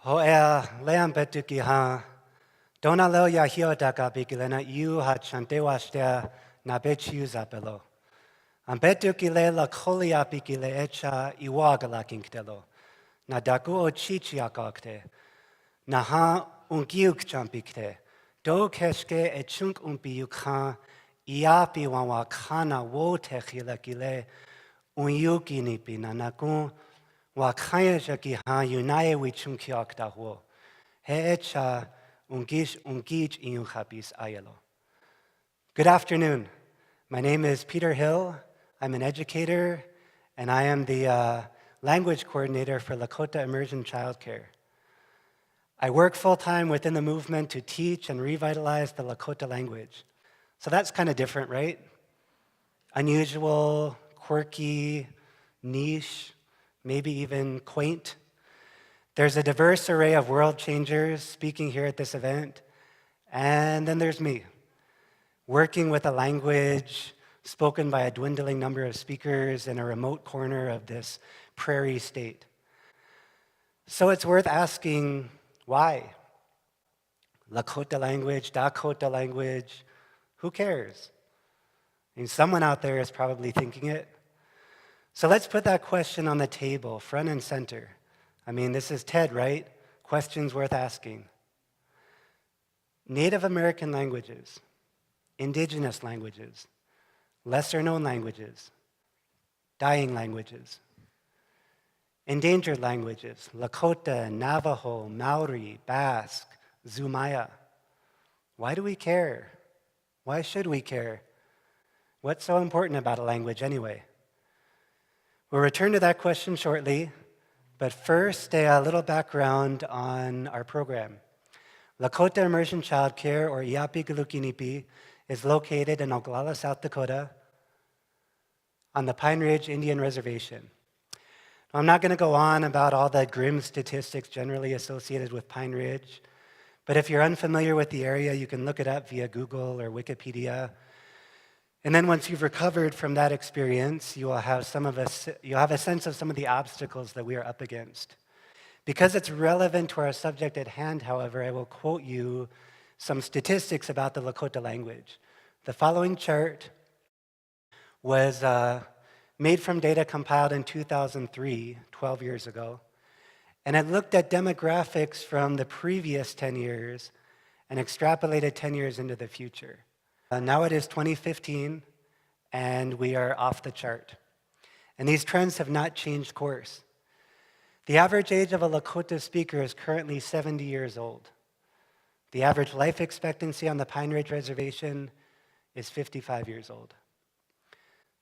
Ho'ea leam betuki ha. Dona leo ya hiotaka bikilena iu ha chantewa stea na bechiu zapelo. An betukile la kolia bikile echa iwagala kinktelo. Na daku o chichiakakte. Na ha ungiuk champikte. Do keske e chunk umpiuk ha iapi wanwa kana wo techila kile unyuki nipi na nakun wa kaya jaki ha yunaye wi chunkiak da huo. He echa ungich iunchabis ayelo. Good afternoon. My name is Peter Hill. I'm an educator and I am the language coordinator for Lakota Immersion Childcare. I work full-time within the movement to teach and revitalize the Lakota language. So that's kind of different, right? Unusual, quirky, niche, maybe even quaint. There's a diverse array of world changers speaking here at this event. And then there's me, working with a language spoken by a dwindling number of speakers in a remote corner of this prairie state. So it's worth asking, why? Lakota language, Dakota language, who cares? I mean, someone out there is probably thinking it. So let's put that question on the table, front and center. I mean, this is TED, right? Questions worth asking. Native American languages, indigenous languages, lesser-known languages, dying languages, endangered languages, Lakota, Navajo, Maori, Basque, Zumaya. Why do we care? Why should we care? What's so important about a language anyway? We'll return to that question shortly, but first a little background on our program. Lakota Immersion Childcare, or Iapi Galukinipi, is located in Oglala, South Dakota, on the Pine Ridge Indian Reservation. I'm not going to go on about all the grim statistics generally associated with Pine Ridge, but if you're unfamiliar with the area, you can look it up via Google or Wikipedia. And then once you've recovered from that experience, you'll have a sense of some of the obstacles that we are up against. Because it's relevant to our subject at hand, however, I will quote you some statistics about the Lakota language. The following chart was made from data compiled in 2003, 12 years ago, and it looked at demographics from the previous 10 years and extrapolated 10 years into the future. Now it is 2015, and we are off the chart. And these trends have not changed course. The average age of a Lakota speaker is currently 70 years old. The average life expectancy on the Pine Ridge Reservation is 55 years old.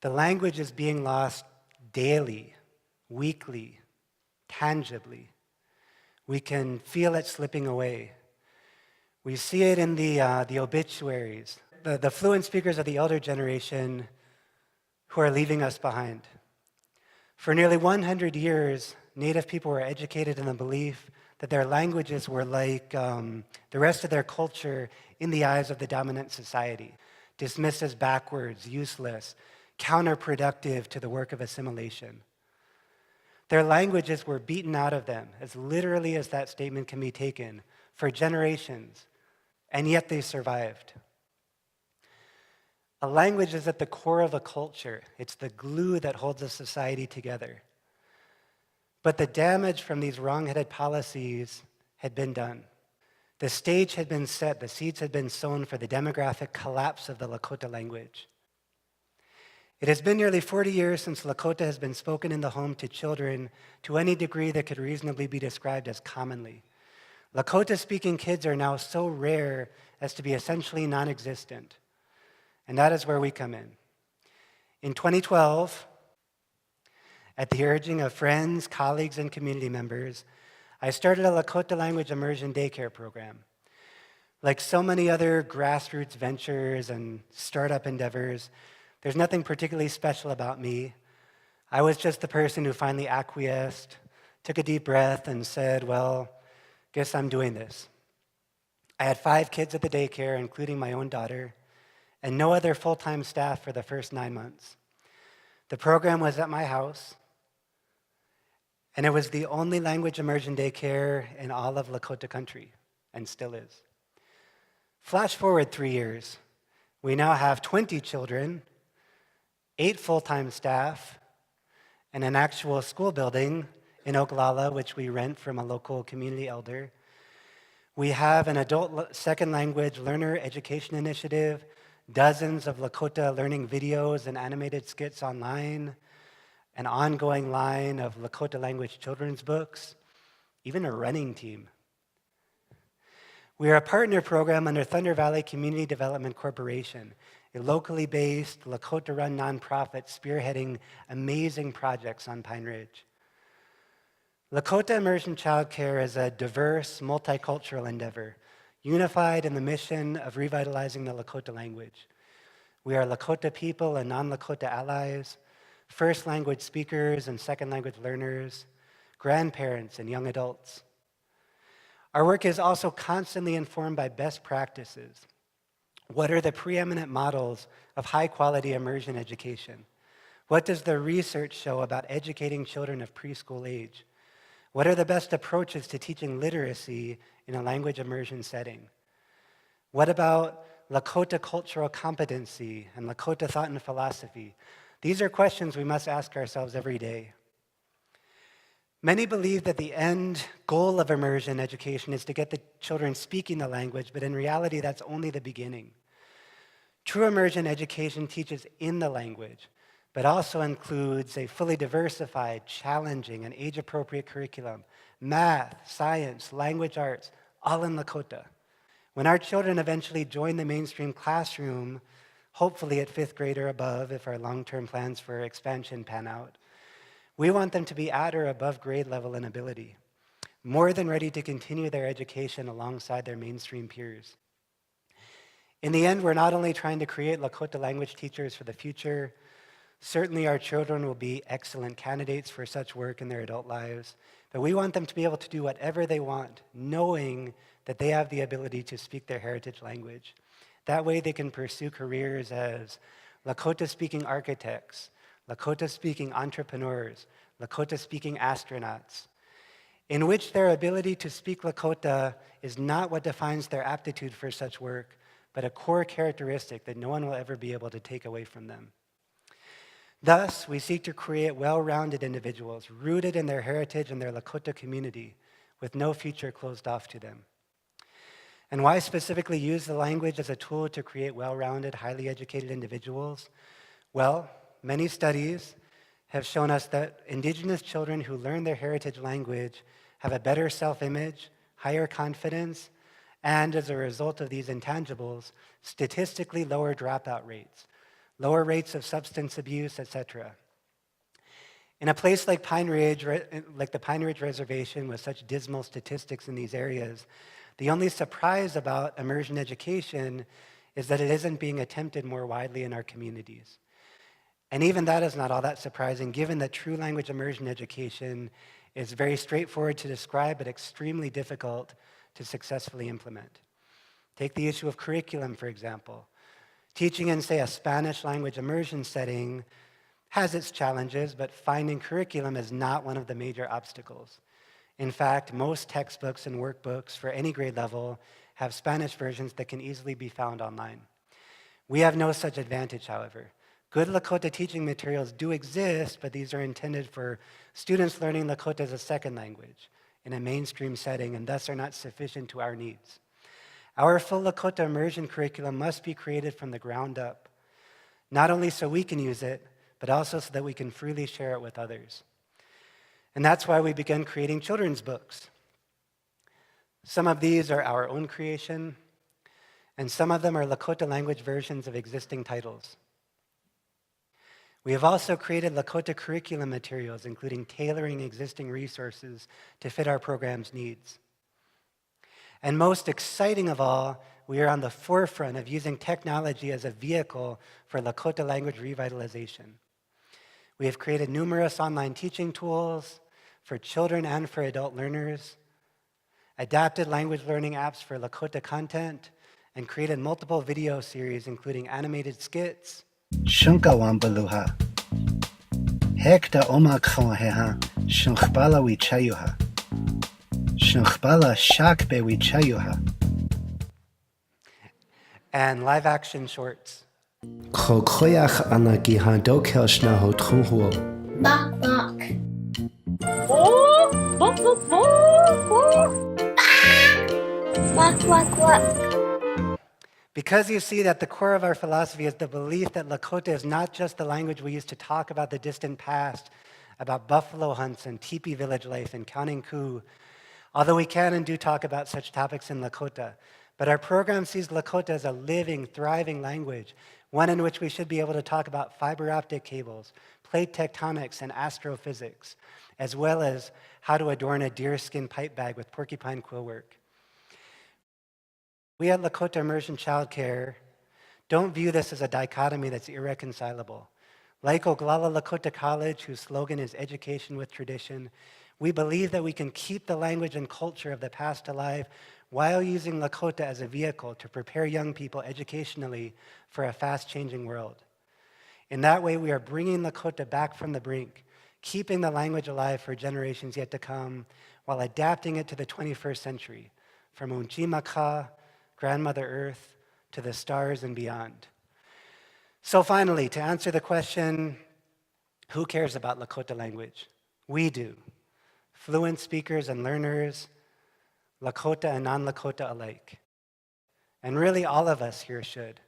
The language is being lost daily, weekly, tangibly. We can feel it slipping away. We see it in the obituaries, the fluent speakers of the elder generation who are leaving us behind. For nearly 100 years, Native people were educated in the belief that their languages were like the rest of their culture in the eyes of the dominant society, dismissed as backwards, useless, counterproductive to the work of assimilation. Their languages were beaten out of them, as literally as that statement can be taken, for generations, and yet they survived. A language is at the core of a culture. It's the glue that holds a society together. But the damage from these wrong-headed policies had been done. The stage had been set, the seeds had been sown for the demographic collapse of the Lakota language. It has been nearly 40 years since Lakota has been spoken in the home to children to any degree that could reasonably be described as commonly. Lakota-speaking kids are now so rare as to be essentially non-existent. And that is where we come in. In 2012, at the urging of friends, colleagues, and community members, I started a Lakota Language Immersion Daycare program. Like so many other grassroots ventures and startup endeavors, there's nothing particularly special about me. I was just the person who finally acquiesced, took a deep breath, and said, well, guess I'm doing this. I had 5 kids at the daycare, including my own daughter, and no other full-time staff for the first 9 months. The program was at my house, And it was the only language immersion daycare in all of Lakota country, and still is. Flash forward 3 years. We now have 20 children, 8 full-time staff, and an actual school building in Oglala, which we rent from a local community elder. We have an adult second language learner education initiative, dozens of Lakota learning videos and animated skits online, an ongoing line of Lakota language children's books, even a running team. We are a partner program under Thunder Valley Community Development Corporation, a locally based Lakota-run nonprofit spearheading amazing projects on Pine Ridge. Lakota Immersion Childcare is a diverse, multicultural endeavor, unified in the mission of revitalizing the Lakota language. We are Lakota people and non-Lakota allies, first language speakers and second language learners, grandparents and young adults. Our work is also constantly informed by best practices. What are the preeminent models of high-quality immersion education? What does the research show about educating children of preschool age? What are the best approaches to teaching literacy in a language immersion setting? What about Lakota cultural competency and Lakota thought and philosophy? These are questions we must ask ourselves every day. Many believe that the end goal of immersion education is to get the children speaking the language, but in reality, that's only the beginning. True immersion education teaches in the language, but also includes a fully diversified, challenging, and age-appropriate curriculum, math, science, language arts, all in Lakota. When our children eventually join the mainstream classroom, hopefully at 5th grade or above, if our long-term plans for expansion pan out, we want them to be at or above grade level in ability, more than ready to continue their education alongside their mainstream peers. In the end, we're not only trying to create Lakota language teachers for the future. Certainly our children will be excellent candidates for such work in their adult lives, but we want them to be able to do whatever they want, knowing that they have the ability to speak their heritage language. That way they can pursue careers as Lakota-speaking architects, Lakota-speaking entrepreneurs, Lakota-speaking astronauts, in which their ability to speak Lakota is not what defines their aptitude for such work, but a core characteristic that no one will ever be able to take away from them. Thus, we seek to create well-rounded individuals rooted in their heritage and their Lakota community, with no future closed off to them. And why specifically use the language as a tool to create well-rounded, highly educated individuals? Well, many studies have shown us that Indigenous children who learn their heritage language have a better self-image, higher confidence, and as a result of these intangibles, statistically lower dropout rates, lower rates of substance abuse, etc. In a place like the Pine Ridge Reservation with such dismal statistics in these areas, the only surprise about immersion education is that it isn't being attempted more widely in our communities. And even that is not all that surprising, given that true language immersion education is very straightforward to describe, but extremely difficult to successfully implement. Take the issue of curriculum, for example. Teaching in, say, a Spanish language immersion setting has its challenges, but finding curriculum is not one of the major obstacles. In fact, most textbooks and workbooks for any grade level have Spanish versions that can easily be found online. We have no such advantage, however. Good Lakota teaching materials do exist, but these are intended for students learning Lakota as a second language in a mainstream setting, and thus are not sufficient to our needs. Our full Lakota immersion curriculum must be created from the ground up, not only so we can use it, but also so that we can freely share it with others. And that's why we began creating children's books. Some of these are our own creation, and some of them are Lakota language versions of existing titles. We have also created Lakota curriculum materials, including tailoring existing resources to fit our program's needs. And most exciting of all, we are on the forefront of using technology as a vehicle for Lakota language revitalization. We have created numerous online teaching tools for children and for adult learners, adapted language learning apps for Lakota content, and created multiple video series, including animated skits, Shunka Wambaluha, Hekta Oma Khawaheha, Shinchbala wichayuha. Shinchbala shakbe wichayuha. And live action shorts. Chokoyach anagiha dokel shnaho trunhuo. Bark, bark. Quack, quack, quack. Because you see that the core of our philosophy is the belief that Lakota is not just the language we use to talk about the distant past, about buffalo hunts and teepee village life and counting coup, although we can and do talk about such topics in Lakota. But our program sees Lakota as a living, thriving language, one in which we should be able to talk about fiber optic cables, plate tectonics, and astrophysics, as well as how to adorn a deerskin pipe bag with porcupine quill work. We at Lakota Immersion Childcare don't view this as a dichotomy that's irreconcilable. Like Oglala Lakota College, whose slogan is education with tradition, we believe that we can keep the language and culture of the past alive while using Lakota as a vehicle to prepare young people educationally for a fast-changing world. In that way, we are bringing Lakota back from the brink, keeping the language alive for generations yet to come, while adapting it to the 21st century, from Unchimaka, Grandmother Earth, to the stars and beyond. So finally, to answer the question, who cares about Lakota language? We do. Fluent speakers and learners, Lakota and non-Lakota alike. And really all of us here should.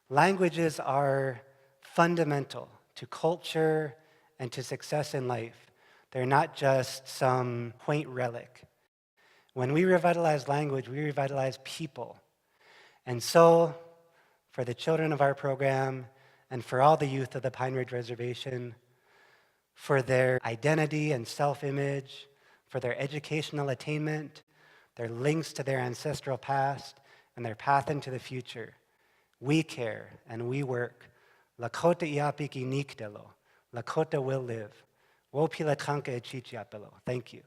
Languages are fundamental to culture and to success in life. They're not just some quaint relic. When we revitalize language, we revitalize people. And so, for the children of our program and for all the youth of the Pine Ridge Reservation, for their identity and self-image, for their educational attainment, their links to their ancestral past, and their path into the future, we care and we work. Lakota iapiki nikdelo. Lakota will live. Wo pila tranka e chichiapelo. Thank you.